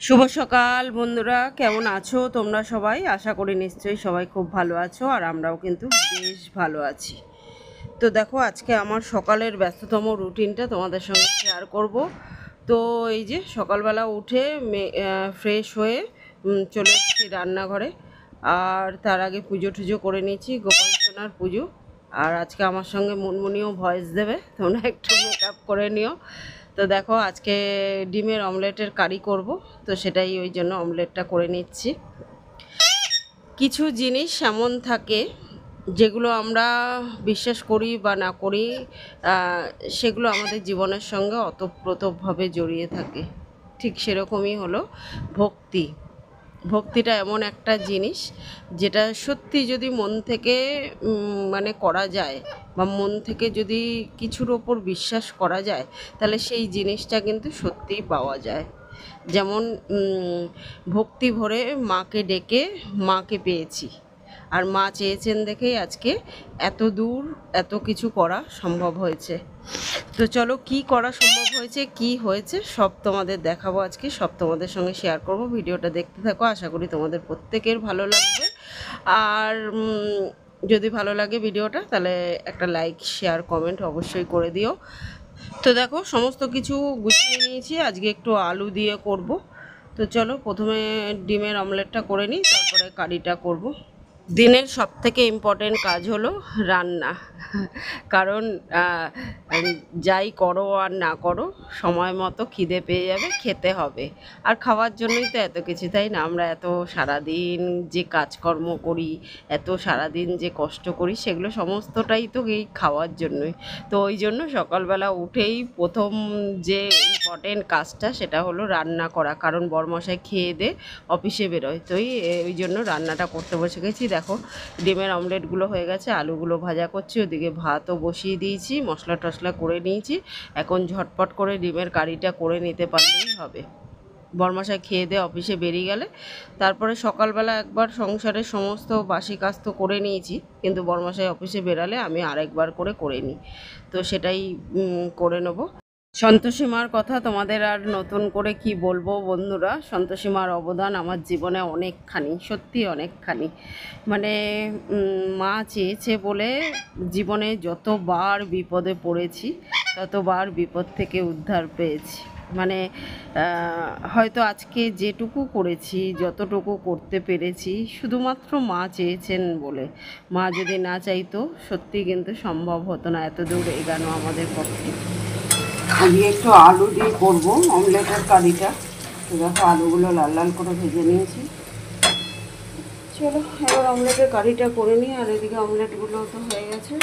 শুভ সকাল বন্ধুরা, কেমন আছো তোমরা সবাই? আশা করি নিশ্চয়ই সবাই খুব ভালো আছো, আর আমরাও কিন্তু বেশ ভালো আছি। তো দেখো, আজকে আমার সকালের ব্যস্ততম রুটিনটা তোমাদের সঙ্গে শেয়ার করব। তো এই যে সকালবেলা উঠে ফ্রেশ হয়ে চলে এসেছি রান্নাঘরে। আর তার আগে পুজো টুজো করে নিয়েছি, গোপাল সোনার পুজো। আর আজকে আমার সঙ্গে মুনমুনিও ভয়েস দেবে, তোমরা একটু মেকআপ করে নিও। তো দেখো, আজকে ডিমের অমলেটের কারি করব, তো সেটাই ওই জন্য অমলেটটা করে নিচ্ছি। কিছু জিনিস এমন থাকে যেগুলো আমরা বিশ্বাস করি বা না করি, সেগুলো আমাদের জীবনের সঙ্গে ওতপ্রোতভাবে জড়িয়ে থাকে। ঠিক সেরকমই হলো ভক্তি। ভক্তিটা এমন একটা জিনিস যেটা সত্যি যদি মন থেকে মানে করা যায়, বা মন থেকে যদি কিছুর ওপর বিশ্বাস করা যায়, তাহলে সেই জিনিসটা কিন্তু সত্যিই পাওয়া যায়। যেমন ভক্তি ভরে মাকে ডেকে মাকে পেয়েছি, আর মা চেয়েছেন দেখেই আজকে এত দূর এত কিছু করা সম্ভব হয়েছে। তো চলো, কি করা সম্ভব হয়েছে, কি হয়েছে সব তোমাদের দেখাবো আজকে, সব তোমাদের সঙ্গে শেয়ার করব। ভিডিওটা দেখতে থাকো, আশা করি তোমাদের প্রত্যেকের ভালো লাগবে। আর যদি ভালো লাগে ভিডিওটা, তাহলে একটা লাইক শেয়ার কমেন্ট অবশ্যই করে দিও। তো দেখো, সমস্ত কিছু গুছিয়ে নিয়েছি, আজকে একটু আলু দিয়ে করব। তো চলো, প্রথমে ডিমের অমলেটটা করে নিই, তারপরে কারিটা করব। দিনের সবথেকে ইম্পর্টেন্ট কাজ হলো রান্না। কারণ যাই করো আর না করো, সময় মতো খিদে পেয়ে যাবে, খেতে হবে। আর খাওয়ার জন্যই তো এত কিছু, তাই না? আমরা এত সারাদিন যে কাজকর্ম করি, এত সারাদিন যে কষ্ট করি, সেগুলো সমস্তটাই তো এই খাওয়ার জন্যই। তো ওই জন্য সকালবেলা উঠেই প্রথম যে ইম্পর্টেন্ট কাজটা, সেটা হলো রান্না করা। কারণ বরমশাই খেয়ে দে অফিসে বেরোয়, তো ওই জন্য রান্নাটা করতে বসে গেছি। দেখো, ডিমের অমলেটগুলো হয়ে গেছে, আলুগুলো ভাজা করছি, ওদিকে ভাতও বসিয়ে দিয়েছি, মশলা টশলা করে নিয়েছি। এখন ঝটপট করে ডিমের কারিটা করে নিতে পারলেই হবে। বরমশাই খেয়ে দিয়ে অফিসে বেরিয়ে গেলে তারপরে সকালবেলা একবার সংসারের সমস্ত বাসি কাজ তো করে নিয়েছি, কিন্তু বরমশাই অফিসে বেরালে আমি আরেকবার করে নিই। তো সেটাই করে নেবো। সন্তোষী মার কথা তোমাদের আর নতুন করে কি বলবো বন্ধুরা। সন্তোষী মার অবদান আমার জীবনে অনেকখানি, সত্যি অনেকখানি। মানে মা চেয়েছে বলে জীবনে যতবার বিপদে পড়েছি, ততবার বিপদ থেকে উদ্ধার পেয়েছি। মানে হয়তো আজকে যেটুকু করেছি, যতটুকু করতে পেরেছি, শুধুমাত্র মা চেয়েছেন বলে। মা যদি না চাইতো, সত্যি কিন্তু সম্ভব হতো না এত দূর এগানো আমাদের পক্ষে। আজকে একটু আলু দিয়ে করবো অমলেটের কারিটা। তো দেখো, আলুগুলো লাল লাল করে ভেজে নিয়েছি। চলো, এবার অমলেটের কারিটা করে নিই। আর এদিকে অমলেটগুলো তো হয়ে গেছে।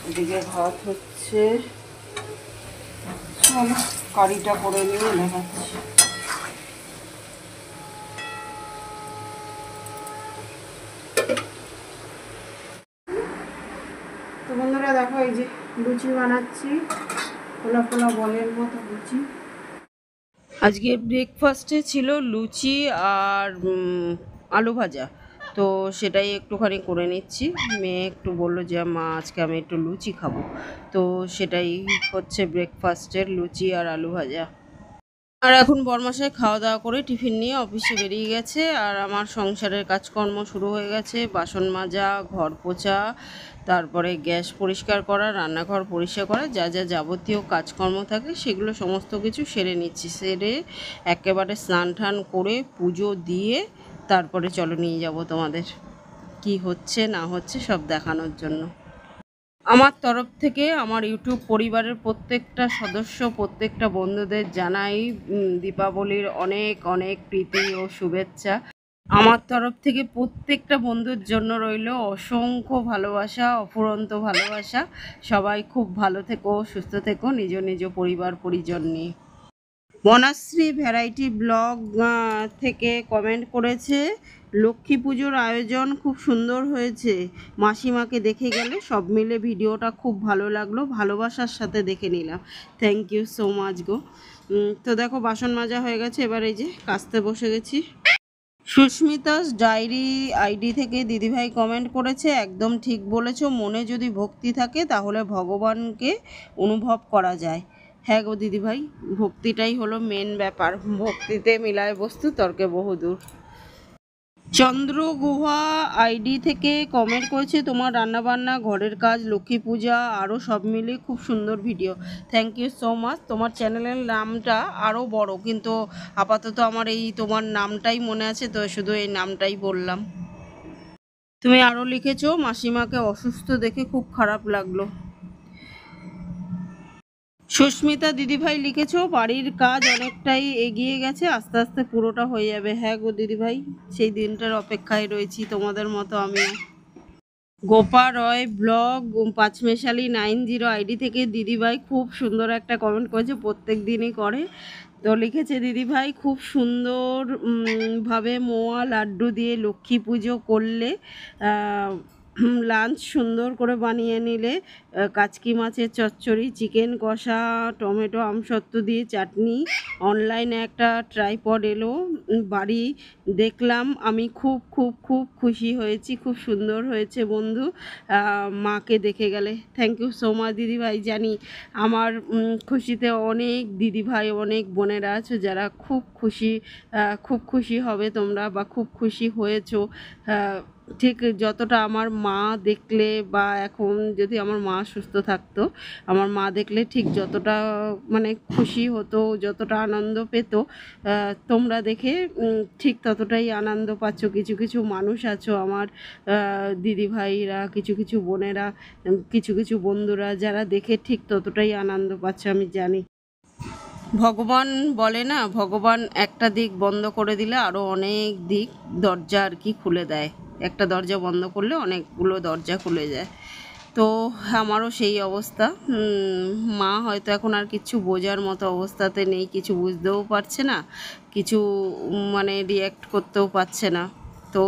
এদিকে ভাত হচ্ছে। চলো, কারিটা করে নিয়ে দেখাচ্ছি। তো বন্ধুরা দেখো, এই যে লুচি বানাচ্ছি, ফোলা ফোলা বলের মতো লুচি। আজকে ব্রেকফাস্টে ছিল লুচি আর আলু ভাজা। তো সেটাই একটুখানি করে নিচ্ছি। মেয়ে একটু বললো যে মা, আজকে আমি একটু লুচি খাবো। তো সেটাই হচ্ছে ব্রেকফাস্টের, লুচি আর আলু ভাজা। আর এখন বরমাসায় খাওয়া দাওয়া করে টিফিন নিয়ে অফিসে বেরিয়ে গেছে, আর আমার সংসারের কাজকর্ম শুরু হয়ে গেছে। বাসন মাজা, ঘর পোছা, তারপরে গ্যাস পরিষ্কার করা, রান্নাঘর পরিষ্কার করা, যা যা যাবতীয় কাজকর্ম থাকে সেগুলো সমস্ত কিছু সেরে নিচ্ছি। সেরে একেবারে স্নান টান করে পুজো দিয়ে তারপরে চলো নিয়ে যাব তোমাদের কি হচ্ছে না হচ্ছে সব দেখানোর জন্য। আমার তরফ থেকে আমার ইউটিউব পরিবারের প্রত্যেকটা সদস্য, প্রত্যেকটা বন্ধুদের জানাই দীপাবলির অনেক অনেক প্রীতি ও শুভেচ্ছা। আমার তরফ থেকে প্রত্যেকটা বন্ধুর জন্য রইল অসংখ্য ভালোবাসা, অফুরন্ত ভালোবাসা। সবাই খুব ভালো থেকো, সুস্থ থেকো, নিজ নিজ পরিবার পরিজন নিয়ে। বনশ্রী ভ্যারাইটি ব্লগ থেকে কমেন্ট করেছে, লক্ষ্মী পুজোর আয়োজন খুব সুন্দর হয়েছে, মাসিমাকে দেখে গেলে। সব মিলে ভিডিওটা খুব ভালো লাগলো, ভালোবাসার সাথে দেখে নিলাম। থ্যাংক ইউ সো মাচ গো। তো দেখো, বাসন মাজা হয়ে গেছে, এবার এই যে কাচতে বসে গেছি। সুস্মিতাস ডায়েরি আইডি থেকে দিদিভাই কমেন্ট করেছে, একদম ঠিক বলেছো, মনে যদি ভক্তি থাকে তাহলে ভগবানকে অনুভব করা যায়। হ্যাঁ গো দিদিভাই, ভক্তিটাই হলো মেন ব্যাপার, ভক্তিতে মিলায় বস্তু তর্কে বহুদূর। চন্দ্র গুহা আইডি থেকে কমেন্ট করেছে, তোমার রান্নাবান্না, ঘরের কাজ, লক্ষ্মী পূজা আরও সব মিলে খুব সুন্দর video. Thank you so much. তোমার চ্যানেলের নামটা আরও বড়, কিন্তু আপাতত আমার এই তোমার নামটাই মনে আছে, তো শুধু এই নামটাই বললাম। তুমি আরও লিখেছো, মাসিমাকে অসুস্থ দেখে খুব খারাপ লাগলো। সুস্মিতা দিদিভাই লিখেছো, বাড়ির কাজ অনেকটাই এগিয়ে গেছে, আস্তে আস্তে পুরোটা হয়ে যাবে। হ্যাঁ গো দিদিভাই, সেই দিনটার অপেক্ষায় রয়েছি তোমাদের মতো আমিও। গোপা রয় ব্লগ পাঁচমেশালি 90 আইডি থেকে দিদিভাই খুব সুন্দর একটা কমেন্ট করেছে, প্রত্যেক দিনই করে। তো লিখেছে, দিদিভাই খুব সুন্দর ভাবে মোয়া লাড্ডু দিয়ে লক্ষ্মী পুজো করলে, লাঞ্চ সুন্দর করে বানিয়ে নিলে, কাচকি মাছের চচ্চড়ি, চিকেন কষা, টমেটো আমসত্ত্ব দিয়ে চাটনি, অনলাইনে একটা ট্রাইপড এলো বাড়ি, দেখলাম আমি খুব খুব খুব খুশি হয়েছি, খুব সুন্দর হয়েছে বন্ধু, মাকে দেখে গেলে। থ্যাংক ইউ সো মাচ দিদিভাই। জানি আমার খুশিতে অনেক দিদিভাই, অনেক বোনেরা আছো যারা খুব খুশি হবে তোমরা, বা খুব খুশি হয়েছো। ঠিক যতটা আমার মা দেখলে, বা এখন যদি আমার মা সুস্থ থাকতো, আমার মা দেখলে ঠিক যতটা মানে খুশি হতো, যতটা আনন্দ পেত, তোমরা দেখে ঠিক ততটাই আনন্দ পাচ্ছ। কিছু কিছু মানুষ আছো আমার দিদিভাইরা, কিছু কিছু বোনেরা, কিছু কিছু বন্ধুরা, যারা দেখে ঠিক ততটাই আনন্দ পাচ্ছ, আমি জানি। ভগবান বলে না, ভগবান একটা দিক বন্ধ করে দিলে আরও অনেক দিক দরজা আর কি খুলে দেয়, একটা দরজা বন্ধ করলে অনেকগুলো দরজা খুলে যায়। তো আমারও সেই অবস্থা। মা হয়তো এখন আর কিছু বোঝার মতো অবস্থাতে নেই, কিছু বুঝতেও পারছে না, কিছু মানে রিয়্যাক্ট করতেও পারছে না। তো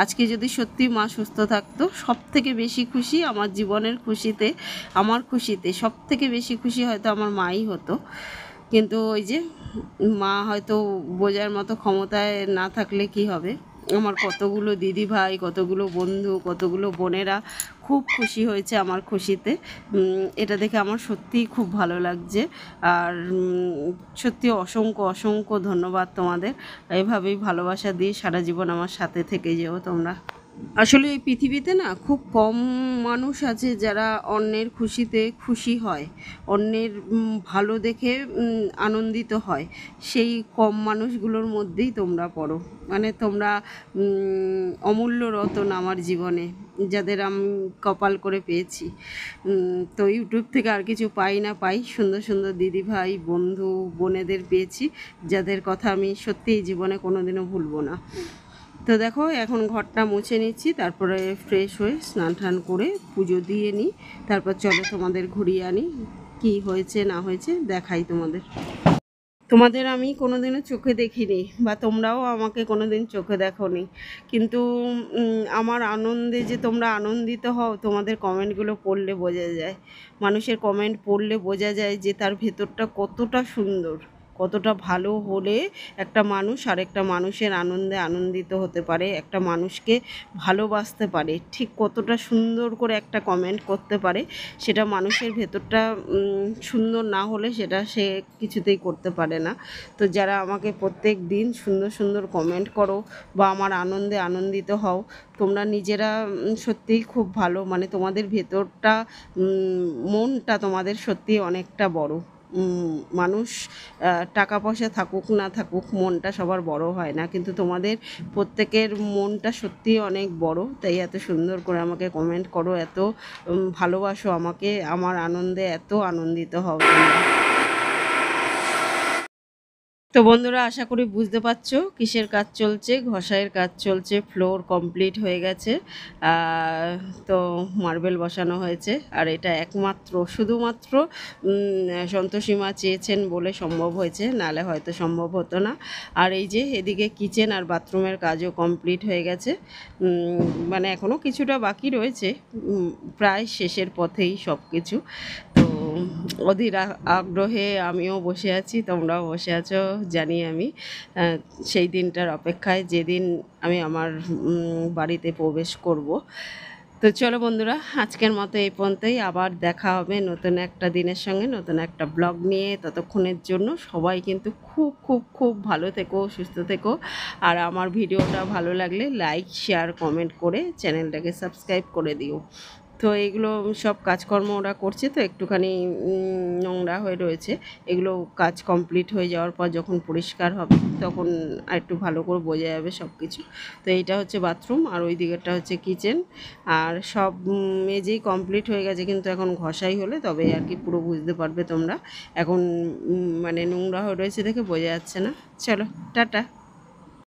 আজকে যদি সত্যি মা সুস্থ থাকতো, সব থেকে বেশি খুশি আমার জীবনের খুশিতে, আমার খুশিতে সব থেকে বেশি খুশি হয়তো আমার মাই হতো। কিন্তু ওই যে মা হয়তো বোঝার মতো ক্ষমতায় না থাকলে কি হবে। আমার কতগুলো দিদি ভাই, কতগুলো বন্ধু, কতগুলো বোনেরা খুব খুশি হয়েছে আমার খুশিতে। এটা দেখে আমার সত্যিই খুব ভালো লাগছে। আর সত্যি অসংখ্য অসংখ্য ধন্যবাদ তোমাদের। এভাবেই ভালোবাসা দিয়ে সারা জীবন আমার সাথে থেকে যেও তোমরা। আসলে এই পৃথিবীতে না খুব কম মানুষ আছে যারা অন্যের খুশিতে খুশি হয়, অন্যের ভালো দেখে আনন্দিত হয়। সেই কম মানুষগুলোর মধ্যেই তোমরা পড়ো। মানে তোমরা অমূল্য রতন আমার জীবনে, যাদের আমি কপাল করে পেয়েছি। তো ইউটিউব থেকে আর কিছু পাই না পাই, সুন্দর সুন্দর দিদি ভাই, বন্ধু, বোনেদের পেয়েছি, যাদের কথা আমি সত্যিই জীবনে কোনোদিনও ভুলবো না। তো দেখো এখন ঘরটা মুছে নিচ্ছি, তারপরে ফ্রেশ হয়ে স্নান টান করে পুজো দিয়ে নিই, তারপর চলো তোমাদের ঘুরিয়ে আনি, কি হয়েছে না হয়েছে দেখাই তোমাদের। তোমাদের আমি কোনোদিনও চোখে দেখিনি, বা তোমরাও আমাকে কোনোদিন চোখে দেখোনি, কিন্তু আমার আনন্দে যে তোমরা আনন্দিত হও, তোমাদের কমেন্টগুলো পড়লে বোঝা যায়। মানুষের কমেন্ট পড়লে বোঝা যায় যে তার ভেতরটা কতটা সুন্দর, কতটা ভালো হলে একটা মানুষ আরেকটা মানুষের আনন্দে আনন্দিত হতে পারে, একটা মানুষকে ভালোবাসতে পারে, ঠিক কতটা সুন্দর করে একটা কমেন্ট করতে পারে। সেটা মানুষের ভেতরটা সুন্দর না হলে সেটা সে কিছুতেই করতে পারে না। তো যারা আমাকে প্রত্যেক দিন সুন্দর সুন্দর কমেন্ট করো, বা আমার আনন্দে আনন্দিত হও, তোমরা নিজেরা সত্যিই খুব ভালো। মানে তোমাদের ভেতরটা, মনটা তোমাদের সত্যিই অনেকটা বড়। মানুষ টাকা পয়সা থাকুক না থাকুক, মনটা সবার বড় হয় না, কিন্তু তোমাদের প্রত্যেকের মনটা সত্যিই অনেক বড়। তাই এত সুন্দর করে আমাকে কমেন্ট করো, এত ভালোবাসো আমাকে, আমার আনন্দে এত আনন্দিত হও তোমরা। তো বন্ধুরা, আশা করি বুঝতে পারছো কিসের কাজ চলছে। ঘষাইয়ের কাজ চলছে, ফ্লোর কমপ্লিট হয়ে গেছে, তো মার্বেল বসানো হয়েছে। আর এটা একমাত্র শুধুমাত্র সন্তোষীমা চেয়েছেন বলে সম্ভব হয়েছে, নাহলে হয়তো সম্ভব হতো না। আর এই যে এদিকে কিচেন আর বাথরুমের কাজও কমপ্লিট হয়ে গেছে, মানে এখনও কিছুটা বাকি রয়েছে, প্রায় শেষের পথেই সব কিছু। তো অধীর আগ্রহে আমিও বসে আছি, তোমরাও বসে আছো জানি আমি। সেই দিনটার অপেক্ষায়, যেদিন আমি আমার বাড়িতে প্রবেশ করব। তো চলো বন্ধুরা, আজকের মতো এই পর্যন্তই। আবার দেখা হবে নতুন একটা দিনের সঙ্গে, নতুন একটা ব্লগ নিয়ে। ততক্ষণের জন্য সবাই কিন্তু খুব খুব খুব ভালো থেকো, সুস্থ থেকো। আর আমার ভিডিওটা ভালো লাগলে লাইক, শেয়ার, কমেন্ট করে চ্যানেলটাকে সাবস্ক্রাইব করে দিও। তো এগুলো সব কাজকর্ম ওরা করছে, তো একটুখানি নোংরা হয়ে রয়েছে। এগুলো কাজ কমপ্লিট হয়ে যাওয়ার পর যখন পরিষ্কার হবে তখন আর একটু ভালো করে বোঝা যাবে সব কিছু। তো এইটা হচ্ছে বাথরুম, আর ওই দিকেরটা হচ্ছে কিচেন। আর সব মেজেই কমপ্লিট হয়ে গেছে, কিন্তু এখন ঘষাই হলে তবে আর কি পুরো বুঝতে পারবে তোমরা। এখন মানে নোংরা হয়ে রয়েছে দেখে বোঝা যাচ্ছে না। চলো টাটা।